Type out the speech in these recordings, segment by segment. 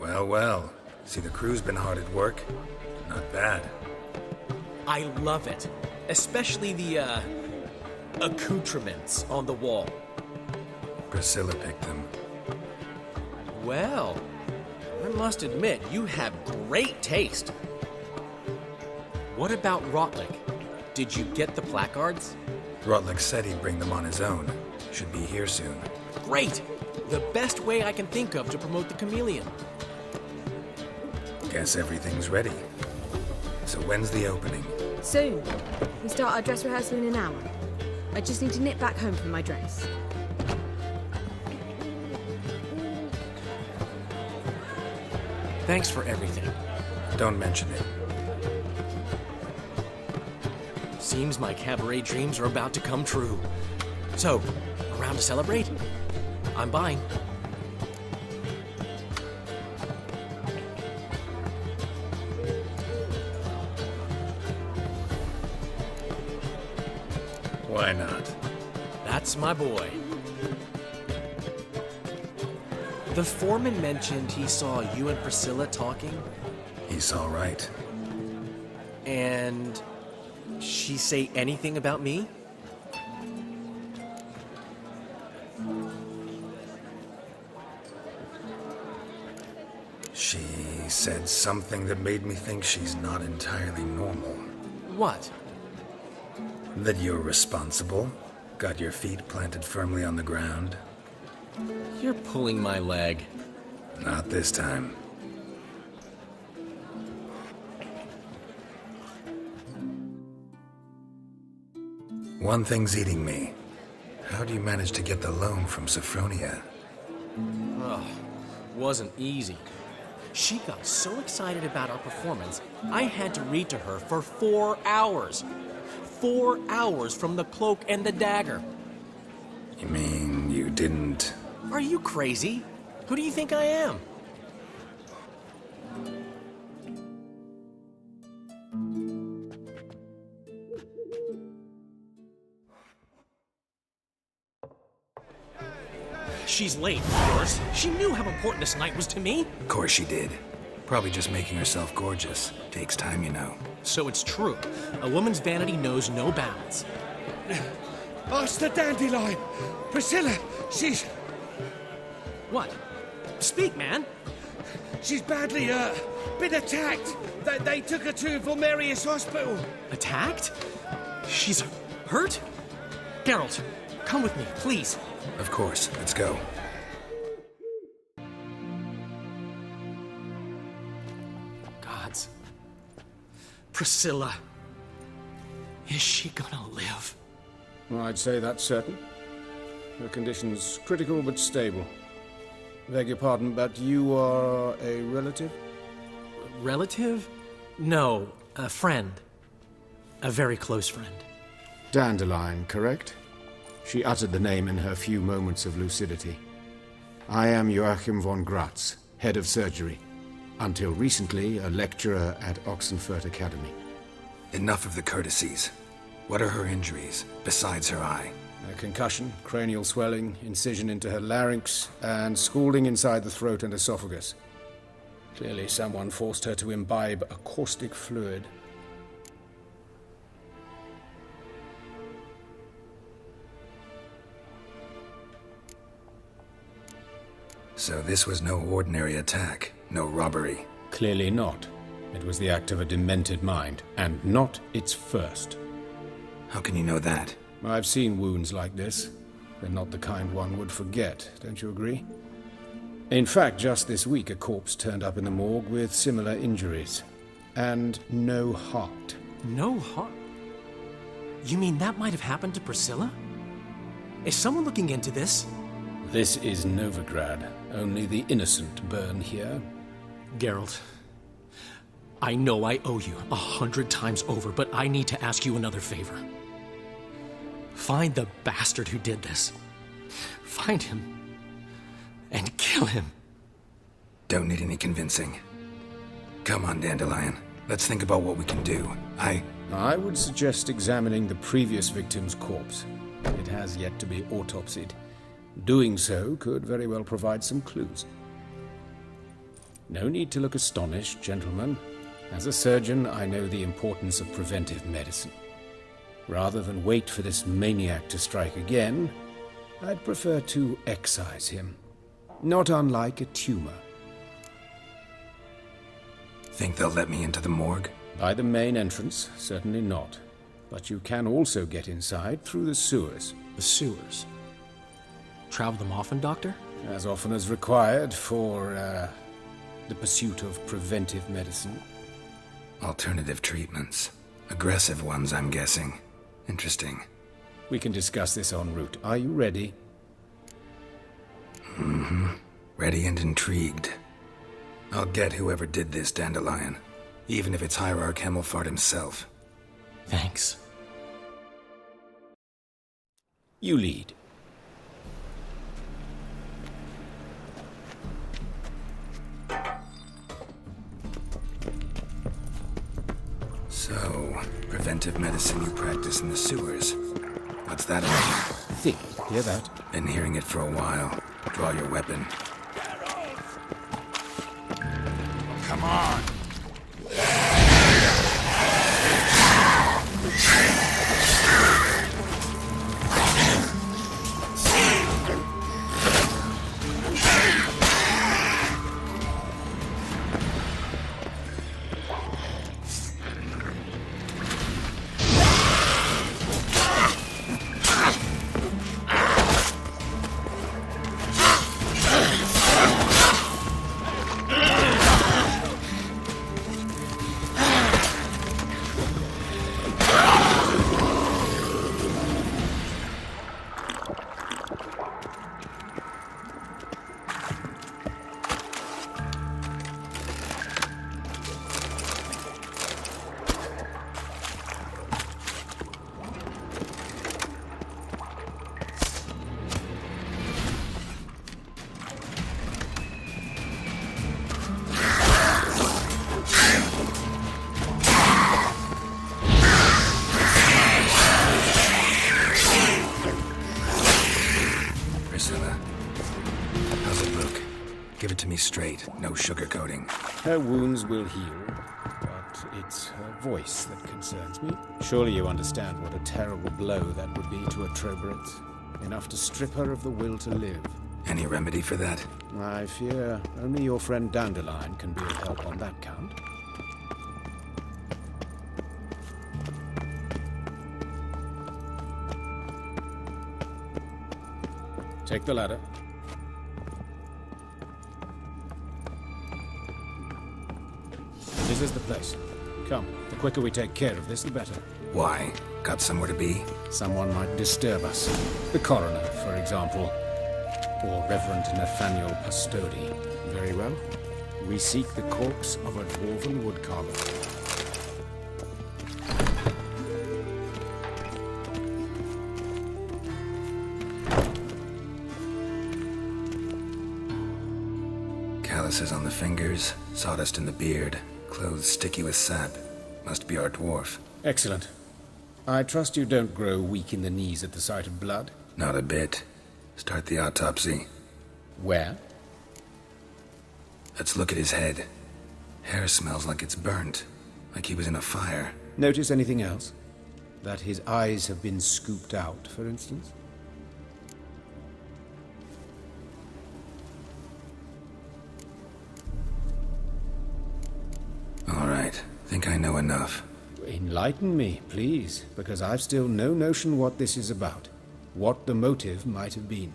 Well, well. See, the crew's been hard at work. Not bad. I love it. Especially the, accoutrements on the wall. Priscilla picked them. Well, I must admit, you have great taste. What about Rotlick? Did you get the placards? Rotlick said he'd bring them on his own. Should be here soon. Great! The best way I can think of to promote the chameleon. Guess everything's ready. So when's the opening? Soon. We start our dress rehearsal in an hour. I just need to nip back home for my dress. Thanks for everything. Don't mention it. Seems my cabaret dreams are about to come true. So, around to celebrate? I'm buying. Why not? That's my boy. The foreman mentioned he saw you and Priscilla talking. He's all right. And she say anything about me? She said something that made me think she's not entirely normal. What? That you're responsible, got your feet planted firmly on the ground. You're pulling my leg. Not this time. One thing's eating me. How do you manage to get the loan from Sophronia? Ugh, wasn't easy. She got so excited about our performance, I had to read to her for 4 hours. 4 hours from the Cloak and the Dagger. You mean you didn't... Are you crazy? Who do you think I am? She's late, of course. She knew how important this night was to me. Of course she did. Probably just making herself gorgeous. Takes time, you know. So it's true. A woman's vanity knows no bounds. Oh, it's the dandelion! Priscilla, she's... What? Speak, man. She's badly, been attacked. They took her to Vulmerius Hospital. Attacked? She's hurt? Geralt, come with me, please. Of course. Let's go. Gods. Priscilla. Is she gonna live? Well, I'd say that's certain. Her condition's critical but stable. Beg your pardon, but you are a relative? Relative? No, a friend. A very close friend. Dandelion, correct? She uttered the name in her few moments of lucidity. I am Joachim von Gratz, head of surgery. Until recently, a lecturer at Oxenfurt Academy. Enough of the courtesies. What are her injuries, besides her eye? A concussion, cranial swelling, incision into her larynx, and scalding inside the throat and esophagus. Clearly someone forced her to imbibe a caustic fluid. So this was no ordinary attack, no robbery. Clearly not. It was the act of a demented mind, and not its first. How can you know that? I've seen wounds like this. They're not the kind one would forget, don't you agree? In fact, just this week a corpse turned up in the morgue with similar injuries. And no heart. No heart? You mean that might have happened to Priscilla? Is someone looking into this? This is Novigrad. Only the innocent burn here. Geralt, I know I owe you 100 times over, but I need to ask you another favor. Find the bastard who did this. Find him. And kill him. Don't need any convincing. Come on, Dandelion. Let's think about what we can do. I would suggest examining the previous victim's corpse. It has yet to be autopsied. Doing so could very well provide some clues. No need to look astonished, gentlemen. As a surgeon, I know the importance of preventive medicine. Rather than wait for this maniac to strike again, I'd prefer to excise him. Not unlike a tumor. Think they'll let me into the morgue? By the main entrance, certainly not. But you can also get inside through the sewers. The sewers. Travel them often, Doctor? As often as required for, the pursuit of preventive medicine. Alternative treatments. Aggressive ones, I'm guessing. Interesting. We can discuss this en route. Are you ready? Ready and intrigued. I'll get whoever did this, Dandelion. Even if it's Hierarch Hemmelfart himself. Thanks. You lead. So, preventive medicine you practice in the sewers. What's that about? Think. Hear that? Been hearing it for a while. Draw your weapon. Come on. Give it to me straight, no sugarcoating. Her wounds will heal, but it's her voice that concerns me. Surely you understand what a terrible blow that would be to a Troberet. Enough to strip her of the will to live. Any remedy for that? I fear only your friend Dandelion can be of help on that count. Take the ladder. This is the place. Come, the quicker we take care of this, the better. Why? Got somewhere to be? Someone might disturb us. The coroner, for example. Or Reverend Nathaniel Pastodi. Very well. We seek the corpse of a dwarven woodcarver. Calluses on the fingers, sawdust in the beard, clothes sticky with sap. Must be our dwarf. Excellent. I trust you don't grow weak in the knees at the sight of blood? Not a bit. Start the autopsy. Where? Let's look at his head. Hair smells like it's burnt, like he was in a fire. Notice anything else? That his eyes have been scooped out, for instance? All right. Think I know enough. Enlighten me, please, because I've still no notion what this is about. What the motive might have been.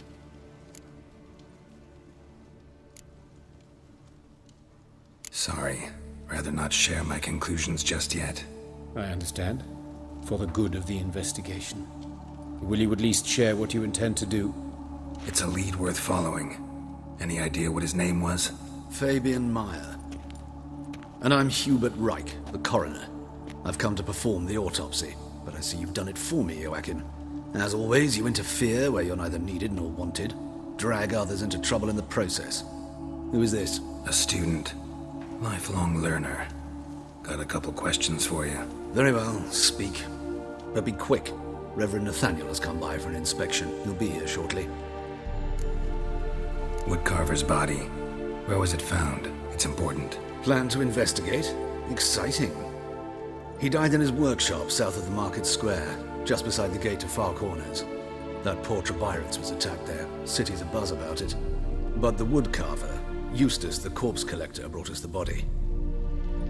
Sorry. Rather not share my conclusions just yet. I understand. For the good of the investigation. Will you at least share what you intend to do? It's a lead worth following. Any idea what his name was? Fabian Meyer. And I'm Hubert Reich, the coroner. I've come to perform the autopsy, but I see you've done it for me, Joachim. As always, you interfere where you're neither needed nor wanted. Drag others into trouble in the process. Who is this? A student. Lifelong learner. Got a couple questions for you. Very well, speak. But be quick. Reverend Nathaniel has come by for an inspection. He'll be here shortly. Woodcarver's body. Where was it found? It's important. Plan to investigate? Exciting. He died in his workshop south of the Market Square, just beside the gate to Far Corners. That poor Trebirates was attacked there. City's abuzz about it. But the woodcarver, Eustace the corpse collector, brought us the body.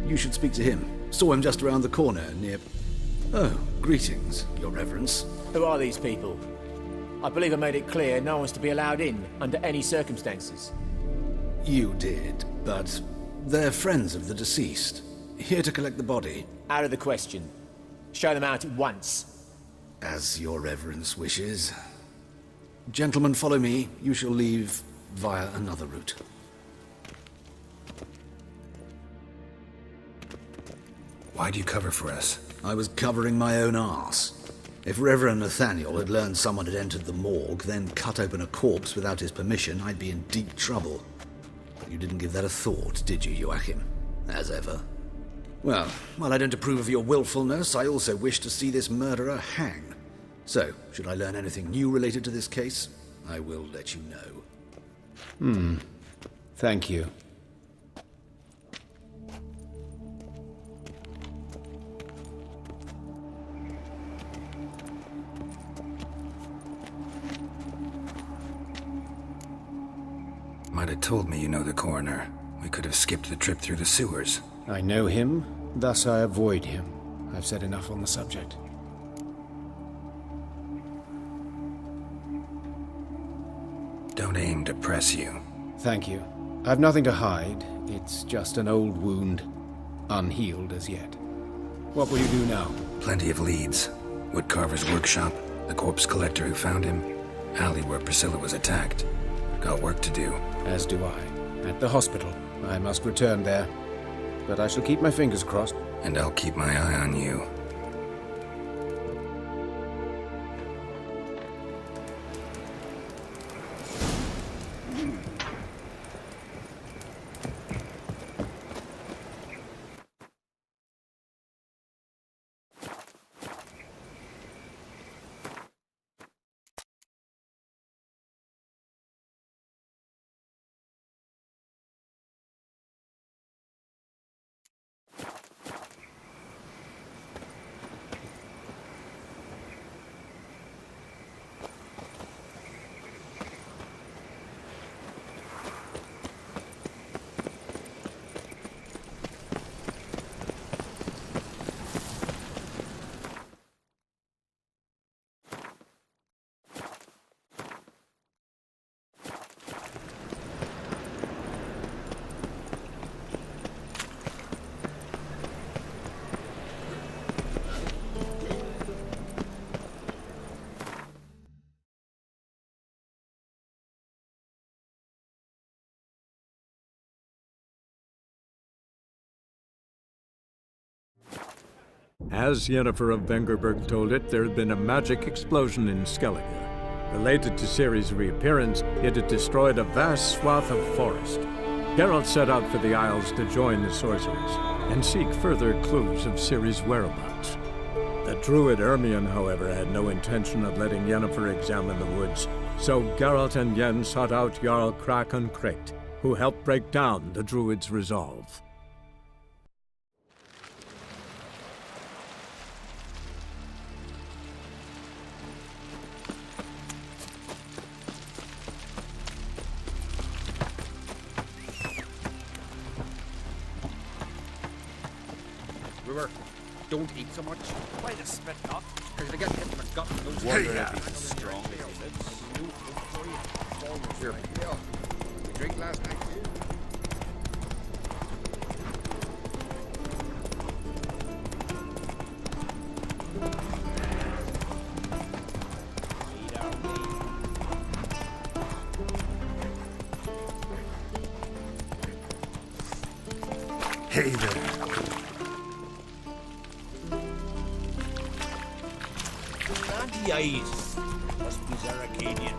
You should speak to him. Saw him just around the corner near... Oh, greetings, Your Reverence. Who are these people? I believe I made it clear no one's to be allowed in under any circumstances. You did, but they're friends of the deceased. Here to collect the body. Out of the question. Show them out at once. As Your Reverence wishes. Gentlemen, follow me. You shall leave via another route. Why'd you cover for us? I was covering my own arse. If Reverend Nathaniel had learned someone had entered the morgue, then cut open a corpse without his permission, I'd be in deep trouble. You didn't give that a thought, did you, Joachim? As ever. Well, while I don't approve of your willfulness, I also wish to see this murderer hang. So, should I learn anything new related to this case, I will let you know. Thank you. Might have told me you know the coroner. We could have skipped the trip through the sewers. I know him, thus I avoid him. I've said enough on the subject. Don't aim to press you. Thank you. I've nothing to hide. It's just an old wound, unhealed as yet. What will you do now? Plenty of leads. Woodcarver's workshop, the corpse collector who found him, alley where Priscilla was attacked. Got work to do. As do I. At the hospital. I must return there. But I shall keep my fingers crossed. And I'll keep my eye on you. As Yennefer of Vengerberg told it, there had been a magic explosion in Skellige. Related to Ciri's reappearance, it had destroyed a vast swath of forest. Geralt set out for the Isles to join the sorcerers and seek further clues of Ciri's whereabouts. The druid Ermion, however, had no intention of letting Yennefer examine the woods, so Geralt and Yen sought out Jarl Krakon Kricht, who helped break down the druid's resolve. Don't eat so much. Why the spit up? Because they get hit in the gut and those wonder if he's strong. Here. We drank last night too. Hey there. Eyes. Must be Zaracadian.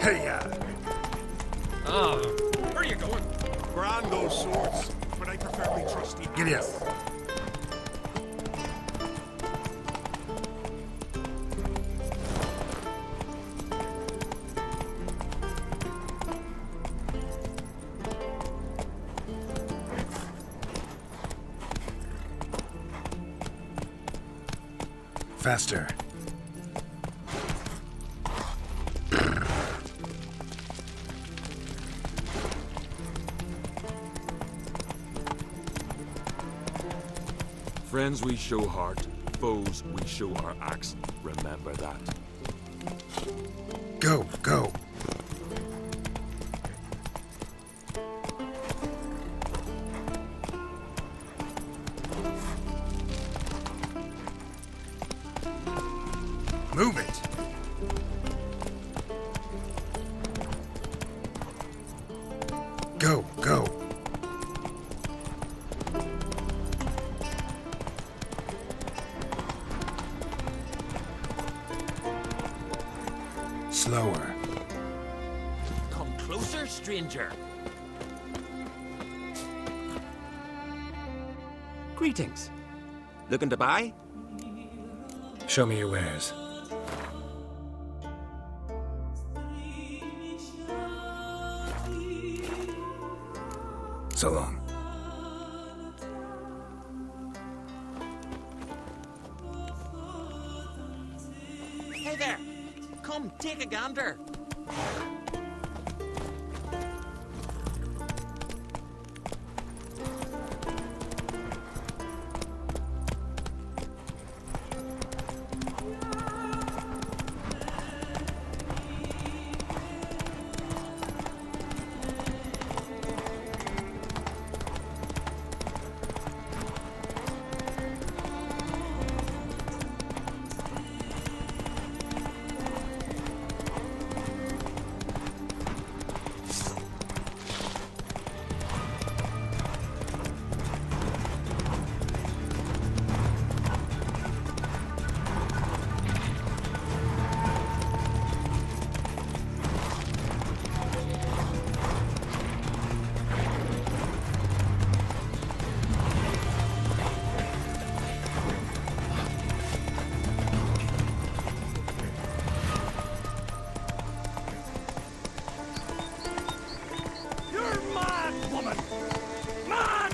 Hey, Where are you going? Grand those swords, but I prefer me trusty. Giddy up. Faster. Friends we show heart, foes we show our axe. Remember that. Go, go. Move it. Go, go. Slower. Come closer, stranger. Greetings. Looking to buy? Show me your wares. So long. Hey there. Come, take a gander.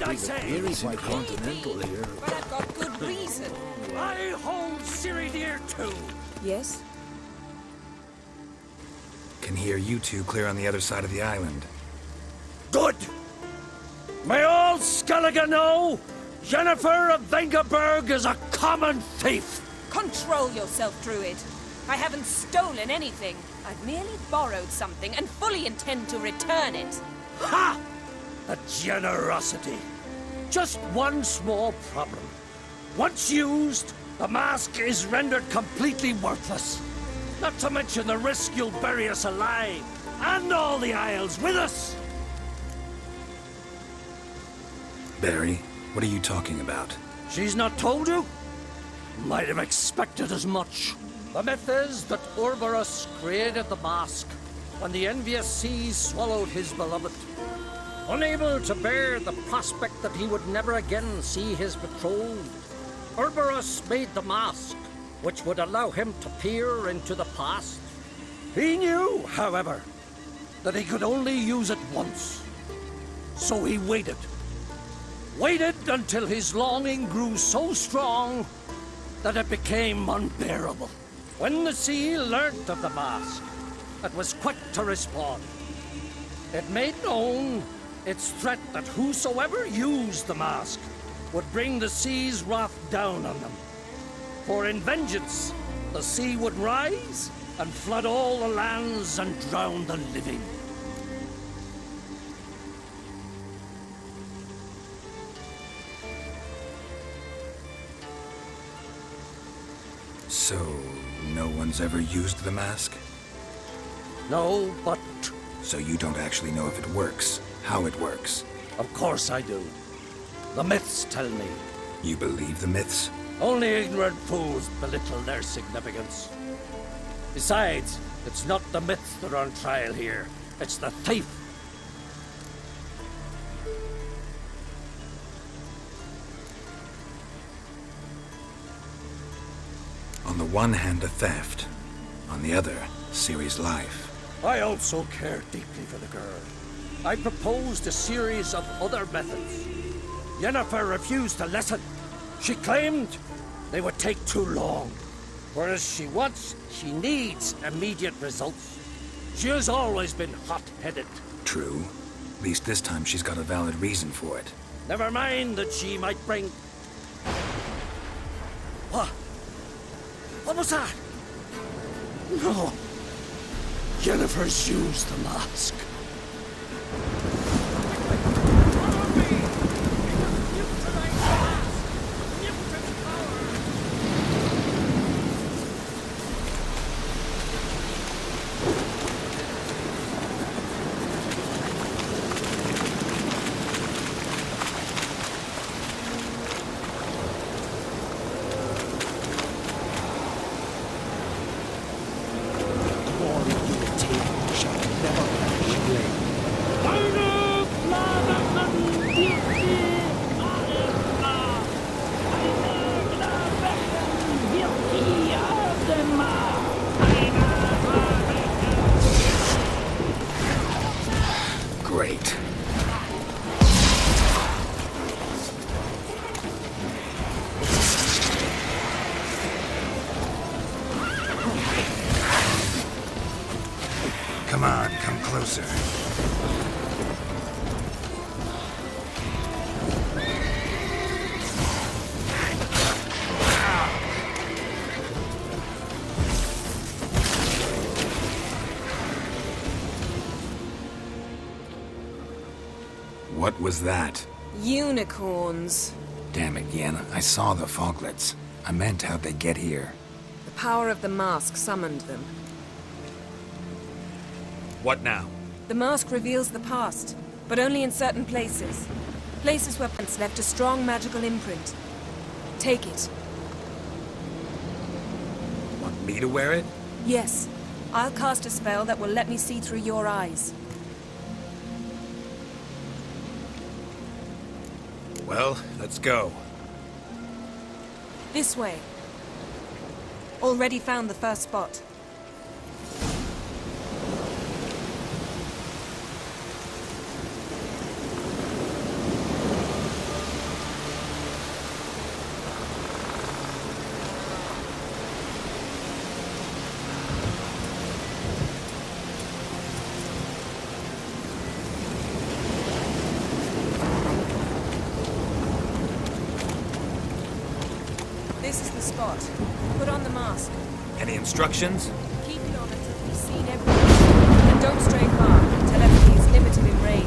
I say! Very quite continental here. But I've got good reason. I hold Siri dear too. Yes? Can hear you two clear on the other side of the island. Good! May all Skellige know Jennifer of Vengerberg is a common thief! Control yourself, Druid. I haven't stolen anything. I've merely borrowed something and fully intend to return it. Ha! A generosity. Just one small problem. Once used, the mask is rendered completely worthless. Not to mention the risk you'll bury us alive, and all the Isles with us. Barry, what are you talking about? She's not told you? Might have expected as much. The myth is that Ouroboros created the mask when the envious seas swallowed his beloved. Unable to bear the prospect that he would never again see his betrothed, Ouroboros made the mask, which would allow him to peer into the past. He knew, however, that he could only use it once. So he waited. Waited until his longing grew so strong that it became unbearable. When the sea learnt of the mask, it was quick to respond. It made known its threat that whosoever used the mask would bring the sea's wrath down on them. For in vengeance, the sea would rise and flood all the lands and drown the living. So, no one's ever used the mask? No, but So you don't actually know if it works, how it works? of course I do. The myths tell me. You believe the myths? Only ignorant fools belittle their significance. Besides, It's not the myths that are on trial here. It's the thief. On the one hand, a theft. On the other, Ciri's life. I also care deeply for the girl. I proposed a series of other methods. Yennefer refused to listen. She claimed they would take too long. Whereas she needs immediate results. She has always been hot-headed. True. At least this time she's got a valid reason for it. Never mind that she might bring... What? What was that? No. Yennefer's used the mask. Great. Come on, come closer. What was that? Unicorns. Damn it, Yen. I saw the foglets. I meant how'd they get here. The power of the mask summoned them. What now? The mask reveals the past, but only in certain places. Places where plants left a strong magical imprint. Take it. Want me to wear it? Yes. I'll cast a spell that will let me see through your eyes. Well, let's go. This way. Already found the first spot. This is the spot. Put on the mask. Any instructions? Keep it on until you've seen everything. And don't stray far. Telepathy is limited in range.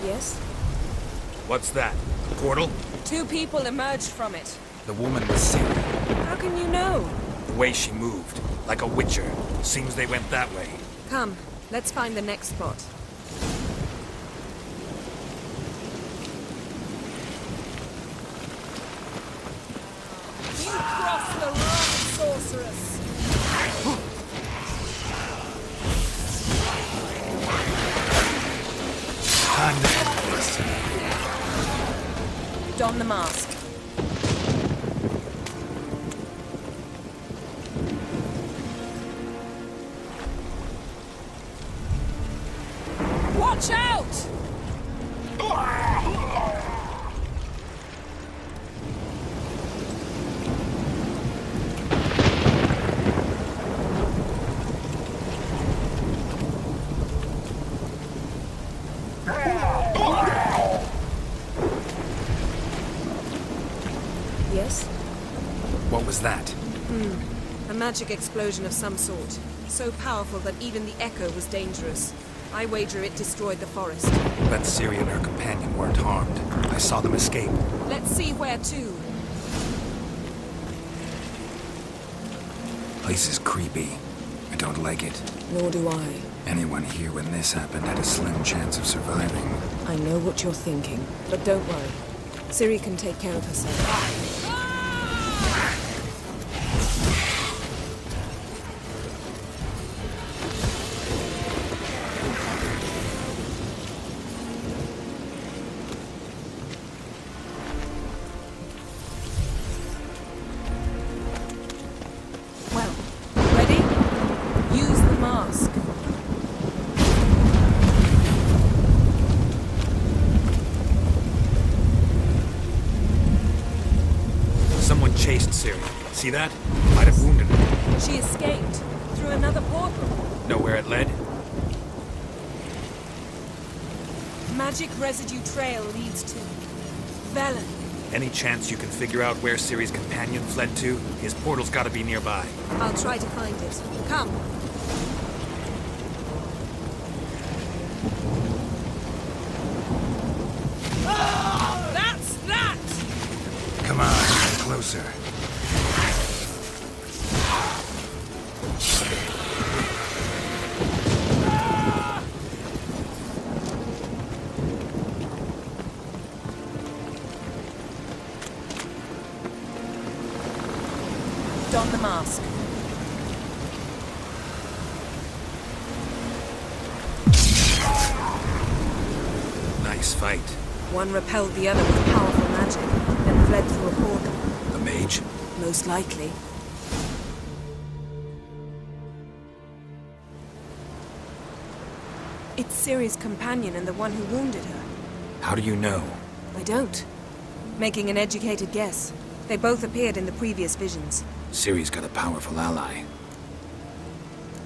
Yes? What's that? A portal? 2 people emerged from it. The woman was Ciri. How can you know? The way she moved. Like a witcher. Seems they went that way. Come, let's find the next spot. You crossed the wrong sorceress. Time to end this. Don the mask. Watch out! Yes? What was that? A magic explosion of some sort. So powerful that even the echo was dangerous. I wager it destroyed the forest. But Ciri and her companion weren't harmed. I saw them escape. Let's see where to. Place is creepy. I don't like it. Nor do I. Anyone here when this happened had a slim chance of surviving. I know what you're thinking, but don't worry. Ciri can take care of herself. Well, ready? Use the mask. Someone chased Ciri. See that? Might have wounded her. She escaped through another portal. Know where it led? Magic residue trail leads to Velen. Any chance you can figure out where Ciri's companion fled to? His portal's gotta be nearby. I'll try to find it. Come. That's that! Come on, get closer. Don the mask. Nice fight. One repelled the other with powerful magic, then fled through a portal. A mage? Most likely. It's Ciri's companion and the one who wounded her. How do you know? I don't. Making an educated guess. They both appeared in the previous visions. Ciri's got a powerful ally.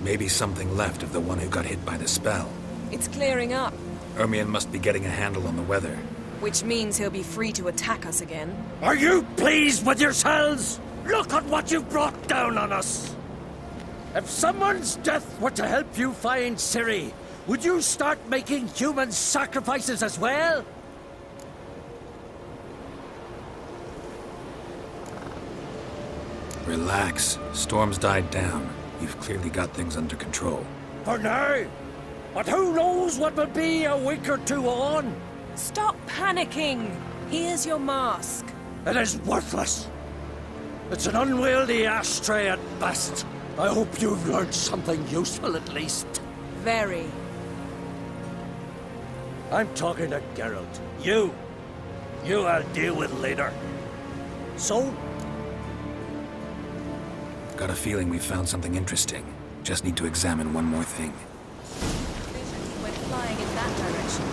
Maybe something left of the one who got hit by the spell. It's clearing up, Ermion must be getting a handle on the weather. which means he'll be free to attack us again. Are you pleased with yourselves? Look at what you've brought down on us! If someone's death were to help you find Ciri, would you start making human sacrifices as well? Relax. Storm's died down. You've clearly got things under control. For now. But who knows what will be a week or two on? Stop panicking! Here's your mask. It is worthless. It's an unwieldy ashtray at best. I hope you've learned something useful at least. Very. I'm talking to Geralt. You I'll deal with later. So, Got a feeling we found something interesting. Just need to examine one more thing. Visions went flying in that direction.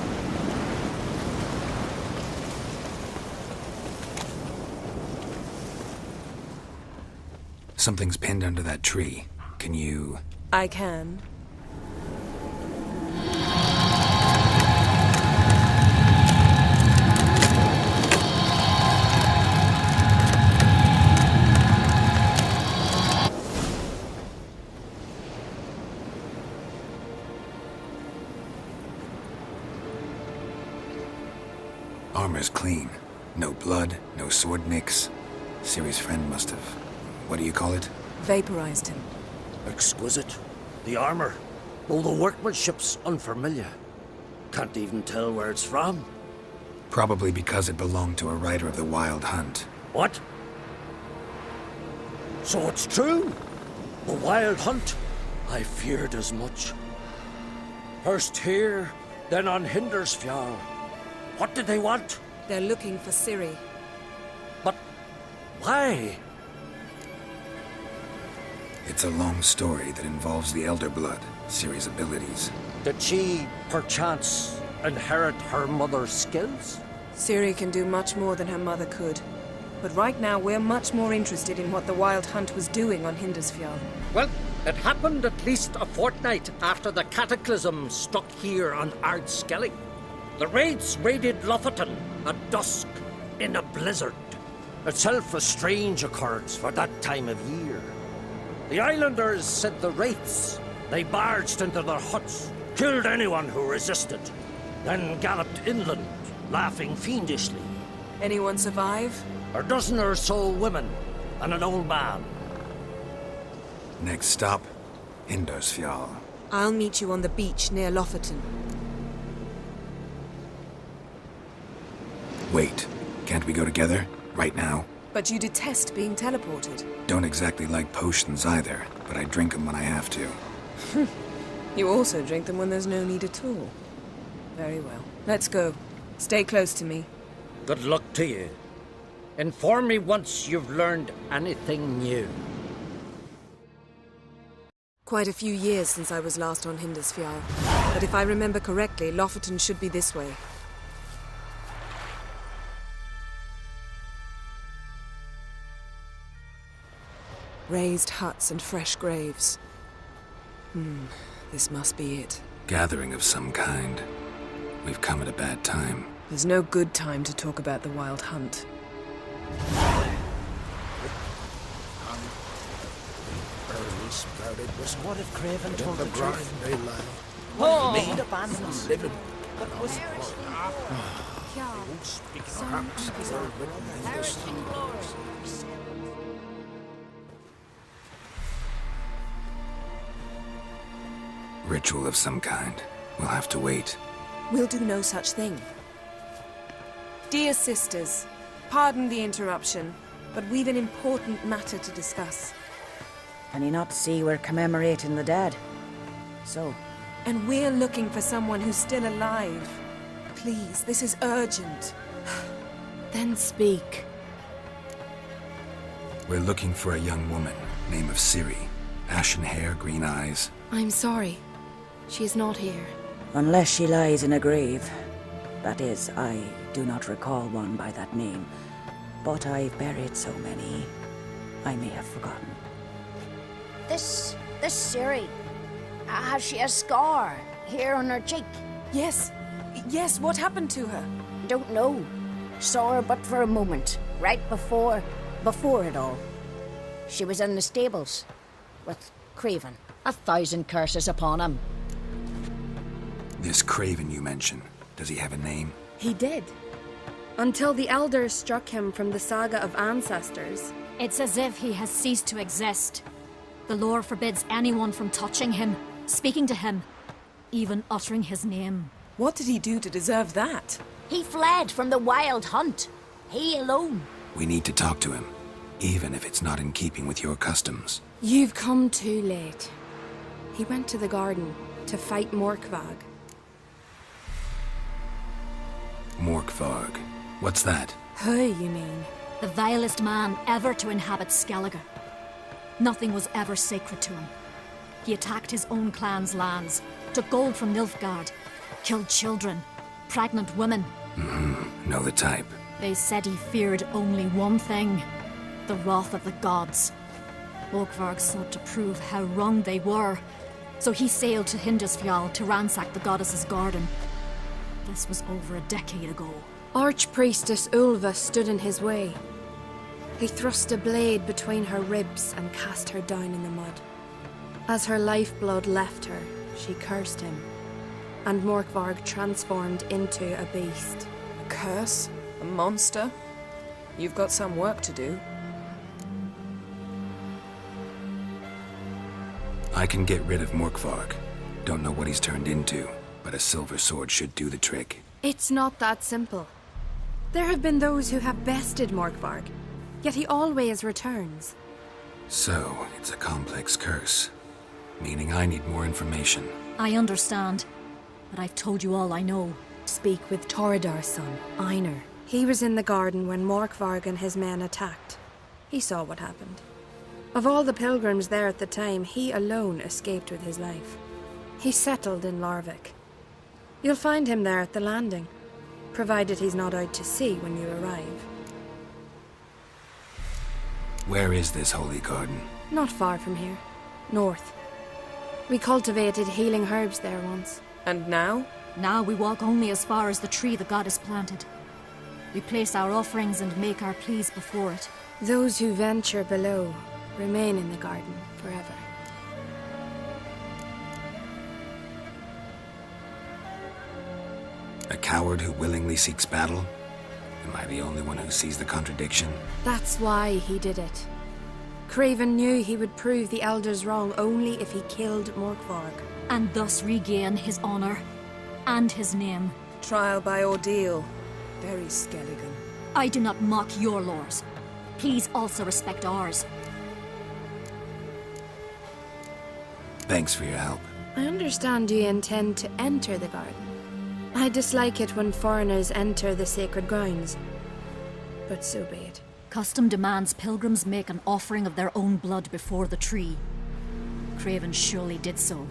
Something's pinned under that tree. Can you... I can. Armor's clean. No blood, no sword nicks. Ciri's friend must have... What do you call it? Vaporized him. exquisite. The armor, though the workmanship's unfamiliar. Can't even tell where it's from. Probably because it belonged to a rider of the Wild Hunt. What? So it's true? The Wild Hunt? I feared as much. First here, then on Hindersfjall. What did they want? They're looking for Ciri. But why? It's a long story that involves the Elder Blood, Ciri's abilities. Did she, perchance, inherit her mother's skills? Ciri can do much more than her mother could. But right now, we're much more interested in what the Wild Hunt was doing on Hindersfjall. Well, it happened at least a fortnight after the cataclysm struck here on Ardskellig. The raids raided Lofoten at dusk in a blizzard. Itself a strange occurrence for that time of year. The islanders sent the wraiths. They barged into their huts, killed anyone who resisted, then galloped inland, laughing fiendishly. Anyone survive? A dozen or so women, and an old man. Next stop, Hindarsfjall. I'll meet you on the beach near Lofoten. Wait, can't we go together? Right now? But you detest being teleported. Don't exactly like potions either, but I drink them when I have to. You also drink them when there's no need at all. Very well. Let's go. Stay close to me. Good luck to you. Inform me once you've learned anything new. Quite a few years since I was last on Hindarsfjall. But if I remember correctly, Lofoten should be this way. Raised huts and fresh graves. This must be it. Gathering of some kind. We've come at a bad time. There's no good time to talk about the Wild Hunt. Early sprouted was what if Craven told the truth? Oh! Made abandoned living. But was perhaps they're written in this stars. Ritual of some kind. We'll have to wait. We'll do no such thing. Dear sisters, pardon the interruption, but we've an important matter to discuss. Can you not see we're commemorating the dead? So? And we're looking for someone who's still alive. Please, this is urgent. Then speak. We're looking for a young woman, name of Ciri. Ashen hair, green eyes. I'm sorry. She is not here. Unless she lies in a grave. That is, I do not recall one by that name. But I've buried so many, I may have forgotten. This Ciri, has she a scar here on her cheek? Yes. Yes, what happened to her? Don't know. Saw her but for a moment, right before it all. She was in the stables with Craven. 1,000 curses upon him. This Craven you mention, does he have a name? He did. Until the elders struck him from the saga of ancestors. It's as if he has ceased to exist. The lore forbids anyone from touching him, speaking to him, even uttering his name. What did he do to deserve that? He fled from the Wild Hunt. He alone. We need to talk to him, even if it's not in keeping with your customs. You've come too late. He went to the garden to fight Morkvag. Morkvarg. What's that? Who, you mean? The vilest man ever to inhabit Skellige. Nothing was ever sacred to him. He attacked his own clan's lands, took gold from Nilfgaard, killed children, pregnant women. Know the type. They said he feared only one thing, the wrath of the gods. Morkvarg sought to prove how wrong they were, so he sailed to Hindarsfjall to ransack the goddess's garden. This was over a decade ago. Archpriestess Ulva stood in his way. He thrust a blade between her ribs and cast her down in the mud. As her lifeblood left her, she cursed him, and Morkvarg transformed into a beast. A curse? A monster? You've got some work to do. I can get rid of Morkvarg. Don't know what he's turned into, but a silver sword should do the trick. It's not that simple. There have been those who have bested Morkvarg, yet he always returns. So, it's a complex curse. Meaning I need more information. I understand, but I've told you all I know. Speak with Toradar's son, Einar. He was in the garden when Morkvarg and his men attacked. He saw what happened. Of all the pilgrims there at the time, he alone escaped with his life. He settled in Larvik. You'll find him there at the landing, provided he's not out to sea when you arrive. Where is this holy garden? Not far from here. North. We cultivated healing herbs there once. And now? Now we walk only as far as the tree the goddess planted. We place our offerings and make our pleas before it. Those who venture below remain in the garden forever. A coward who willingly seeks battle? Am I the only one who sees the contradiction? That's why he did it. Craven knew he would prove the elders wrong only if he killed Morkvarg. And thus regain his honor and his name. Trial by ordeal. Very Skelligan. I do not mock your laws. Please also respect ours. Thanks for your help. I understand you intend to enter the garden. I dislike it when foreigners enter the sacred grounds. But so be it. Custom demands pilgrims make an offering of their own blood before the tree. Craven surely did so.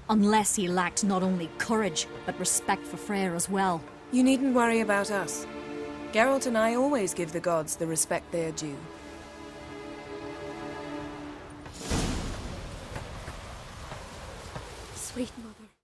Unless he lacked not only courage, but respect for Freyr as well. You needn't worry about us. Geralt and I always give the gods the respect they are due. Sweet mother.